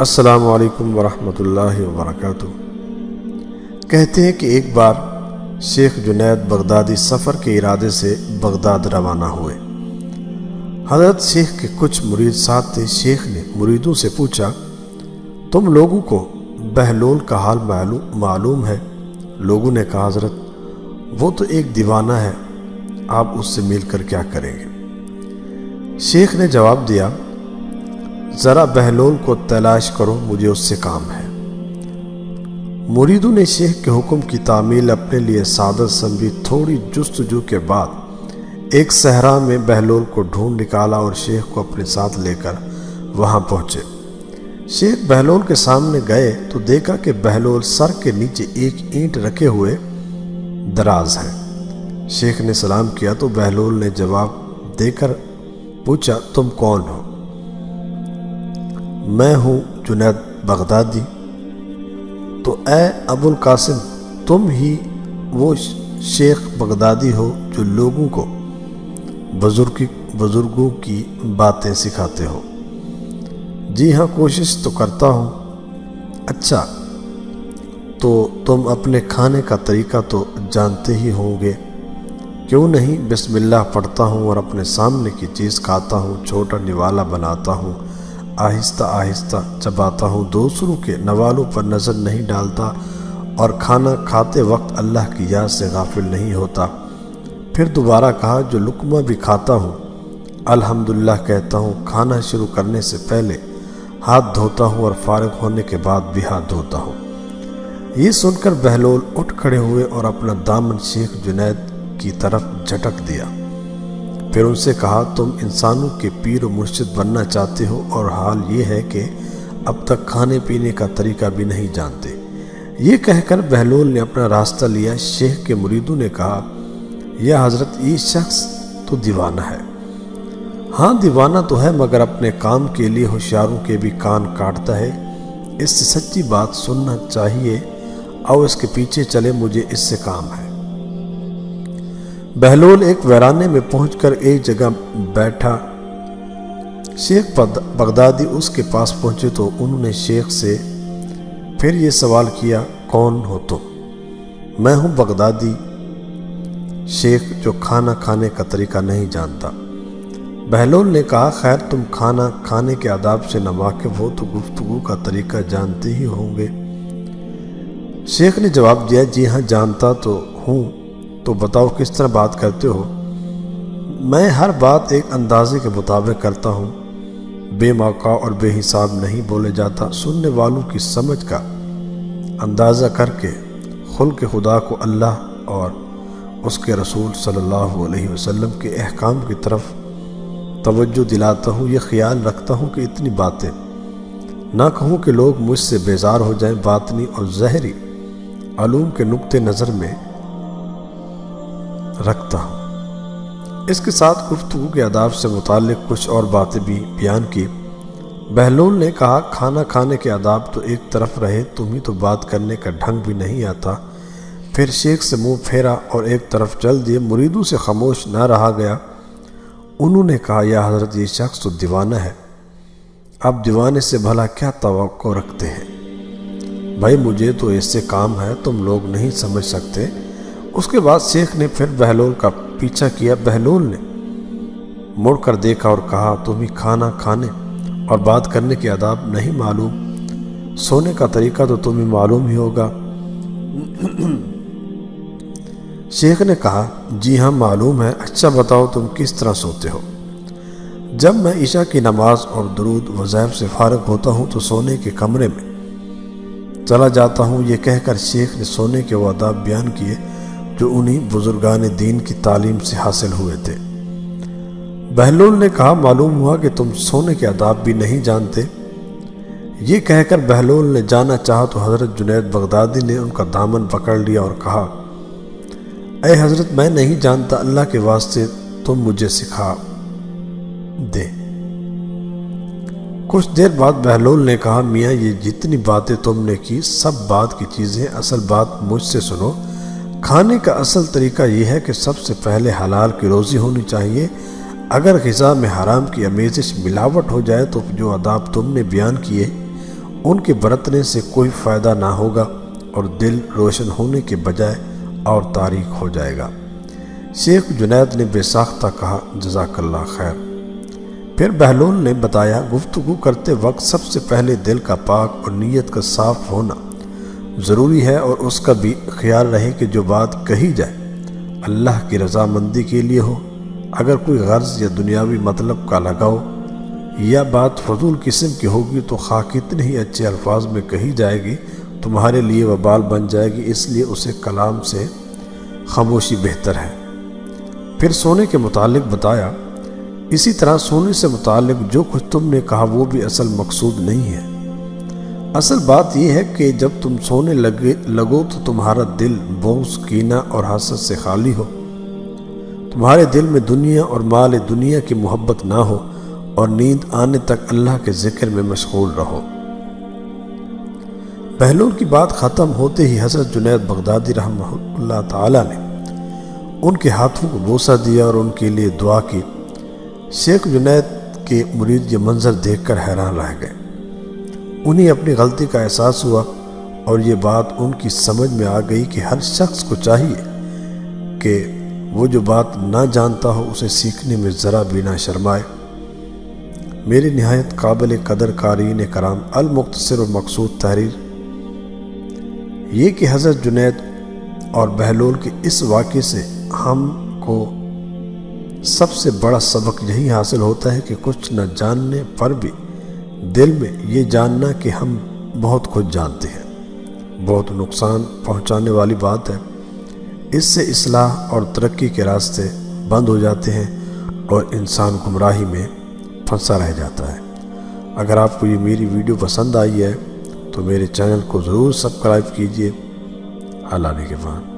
السلام علیکم ورحمۃ اللہ وبرکاتہ۔ کہتے ہیں کہ ایک بار شیخ جنید بغدادی سفر کے ارادے سے بغداد روانہ ہوئے۔ حضرت شیخ کے کچھ مرید ساتھ تھے۔ شیخ نے مریدوں سے پوچھا، تم لوگوں کو بہلول کا حال معلوم ہے؟ لوگوں نے کہا، حضرت وہ تو ایک دیوانہ ہے، آپ اس سے مل کر کیا کریں گے؟ شیخ نے جواب دیا، ذرا بہلول کو تلاش کرو، مجھے اس سے کام ہے۔ مریدوں نے شیخ کے حکم کی تعمیل اپنے لیے سعادت سمجھی۔ تھوڑی جستجو کے بعد ایک صحرا میں بہلول کو ڈھونڈ نکالا اور شیخ کو اپنے ساتھ لے کر وہاں پہنچے۔ شیخ بہلول کے سامنے گئے تو دیکھا کہ بہلول سر کے نیچے ایک اینٹ رکھے ہوئے دراز ہے۔ شیخ نے سلام کیا تو بہلول نے جواب دے کر پوچھا، تم کون ہو؟ میں ہوں جنید بغدادی۔ تو اے ابو القاسم، تم ہی وہ شیخ بغدادی ہو جو لوگوں کو بزرگوں کی باتیں سکھاتے ہو؟ جی ہاں، کوشش تو کرتا ہوں۔ اچھا، تو تم اپنے کھانے کا طریقہ تو جانتے ہی ہوں گے؟ کیوں نہیں، بسم اللہ پڑھتا ہوں اور اپنے سامنے کی چیز کھاتا ہوں، چھوٹا نوالا بناتا ہوں، آہستہ آہستہ چباتا ہوں، دوسروں کے نوالوں پر نظر نہیں ڈالتا اور کھانا کھاتے وقت اللہ کی یاد سے غافل نہیں ہوتا۔ پھر دوبارہ کہا، جو لقمہ بھی کھاتا ہوں الحمدللہ کہتا ہوں، کھانا شروع کرنے سے پہلے ہاتھ دھوتا ہوں اور فارغ ہونے کے بعد بھی ہاتھ دھوتا ہوں۔ یہ سن کر بہلول اٹھ کھڑے ہوئے اور اپنا دامن شیخ جنید کی طرف جھٹک دیا۔ پھر ان سے کہا، تم انسانوں کے پیر و مرشد بننا چاہتے ہو اور حال یہ ہے کہ اب تک کھانے پینے کا طریقہ بھی نہیں جانتے۔ یہ کہہ کر بہلول نے اپنا راستہ لیا۔ شیخ کے مریدوں نے کہا، یا حضرت، یہ شخص تو دیوانہ ہے۔ ہاں دیوانہ تو ہے، مگر اپنے کام کے لیے ہوشیاروں کے بھی کان کاٹتا ہے۔ اس سے سچی بات سننا چاہیے، اور اس کے پیچھے چلے، مجھے اس سے کام ہے۔ بہلول ایک ویرانے میں پہنچ کر ایک جگہ بیٹھا۔ شیخ بغدادی اس کے پاس پہنچے تو انہوں نے شیخ سے پھر یہ سوال کیا، کون ہو تم؟ میں ہوں بغدادی شیخ جو کھانا کھانے کا طریقہ نہیں جانتا۔ بہلول نے کہا، خیر، تم کھانا کھانے کے آداب سے نہ واقف ہو تو گفتگو کا طریقہ جانتے ہی ہوں گے۔ شیخ نے جواب دیا، جی ہاں جانتا تو ہوں، تو بتاؤ کس طرح بات کرتے ہو؟ میں ہر بات ایک اندازے کے مطابق کرتا ہوں، بے موقع اور بے حساب نہیں بولے جاتا۔ سننے والوں کی سمجھ کا اندازہ کر کے خلق خدا کو اللہ اور اس کے رسول صلی اللہ علیہ وسلم کے احکام کی طرف توجہ دلاتا ہوں۔ یہ خیال رکھتا ہوں کہ اتنی باتیں نہ کہوں کہ لوگ مجھ سے بیزار ہو جائیں۔ باطنی اور ظاہری علوم کے نقطہ نظر میں رکھتا ہوں۔ اس کے ساتھ گفتگو کے آداب سے متعلق کچھ اور باتیں بھی بیان کی۔ بہلول نے کہا، کھانا کھانے کے آداب تو ایک طرف رہے، تمہیں تو بات کرنے کا ڈھنگ بھی نہیں آتا۔ پھر شیخ سے منہ پھیرا اور ایک طرف چل دیے۔ مریدوں سے خاموش نہ رہا گیا۔ انہوں نے کہا، یا حضرت، یہ شخص تو دیوانہ ہے، آپ دیوانے سے بھلا کیا توقع رکھتے ہیں؟ بھائی مجھے تو اس سے کام ہے، تم لوگ نہیں سمجھ سکتے۔ اس کے بعد شیخ نے پھر بہلول کا پیچھا کیا۔ بہلول نے مڑ کر دیکھا اور کہا، تمہیں کھانا کھانے اور بات کرنے کے آداب نہیں معلوم، سونے کا طریقہ تو تمہیں معلوم ہی ہوگا۔ شیخ نے کہا، جی ہاں معلوم ہے۔ اچھا بتاؤ تم کس طرح سوتے ہو؟ جب میں عشاء کی نماز اور درود وظائف سے فارغ ہوتا ہوں تو سونے کے کمرے میں چلا جاتا ہوں۔ یہ کہہ کر شیخ نے سونے کے وہ آداب بیان کیے جو انہی بزرگان دین کی تعلیم سے حاصل ہوئے تھے۔ بہلول نے کہا، معلوم ہوا کہ تم سونے کے آداب بھی نہیں جانتے۔ یہ کہہ کر بہلول نے جانا چاہا تو حضرت جنید بغدادی نے ان کا دامن پکڑ لیا اور کہا، اے حضرت، میں نہیں جانتا، اللہ کے واسطے تم مجھے سکھا دے۔ کچھ دیر بعد بہلول نے کہا، میاں یہ جتنی باتیں تم نے کی سب بات کی چیزیں، اصل بات مجھ سے سنو۔ کھانے کا اصل طریقہ یہ ہے کہ سب سے پہلے حلال کی روزی ہونی چاہیے۔ اگر غذا میں حرام کی آمیزش ملاوٹ ہو جائے تو جو آداب تم نے بیان کیے ان کے برتنے سے کوئی فائدہ نہ ہوگا اور دل روشن ہونے کے بجائے اور تاریک ہو جائے گا۔ شیخ جنید نے بے ساختہ کہا، جزاک اللہ خیر۔ پھر بہلول نے بتایا، گفتگو کرتے وقت سب سے پہلے دل کا پاک اور نیت کا صاف ہونا ضروری ہے، اور اس کا بھی خیال رہے کہ جو بات کہی جائے اللہ کی رضامندی کے لیے ہو۔ اگر کوئی غرض یا دنیاوی مطلب کا لگاؤ یا بات فضول قسم کی ہوگی تو خواہ کتنے ہی اچھے الفاظ میں کہی جائے گی تمہارے لیے وبال بن جائے گی، اس لیے اسے کلام سے خاموشی بہتر ہے۔ پھر سونے کے متعلق بتایا، اسی طرح سونے سے متعلق جو کچھ تم نے کہا وہ بھی اصل مقصود نہیں ہے۔ اصل بات یہ ہے کہ جب تم سونے لگو تو تمہارا دل بغض، کینہ اور حسد سے خالی ہو، تمہارے دل میں دنیا اور مال دنیا کی محبت نہ ہو، اور نیند آنے تک اللہ کے ذکر میں مشغول رہو۔ بہلول کی بات ختم ہوتے ہی حضرت جنید بغدادی رحمہ اللہ تعالی نے ان کے ہاتھوں کو بوسہ دیا اور ان کے لیے دعا کی۔ شیخ جنید کے مرید یہ منظر دیکھ کر حیران رہ گئے۔ انہیں اپنی غلطی کا احساس ہوا اور یہ بات ان کی سمجھ میں آ گئی کہ ہر شخص کو چاہیے کہ وہ جو بات نہ جانتا ہو اسے سیکھنے میں ذرا بھی نہ شرمائے۔ میری نہایت قابل قدر قارئین کرام، المختصر المقصود تحریر یہ کہ حضرت جنید اور بہلول کے اس واقعے سے ہم کو سب سے بڑا سبق یہی حاصل ہوتا ہے کہ کچھ نہ جاننے پر بھی دل میں یہ جاننا کہ ہم بہت کچھ جانتے ہیں بہت نقصان پہنچانے والی بات ہے۔ اس سے اصلاح اور ترقی کے راستے بند ہو جاتے ہیں اور انسان گمراہی میں پھنسا رہ جاتا ہے۔ اگر آپ کو یہ میری ویڈیو پسند آئی ہے تو میرے چینل کو ضرور سبسکرائب کیجیے۔ اللہ نگہبان۔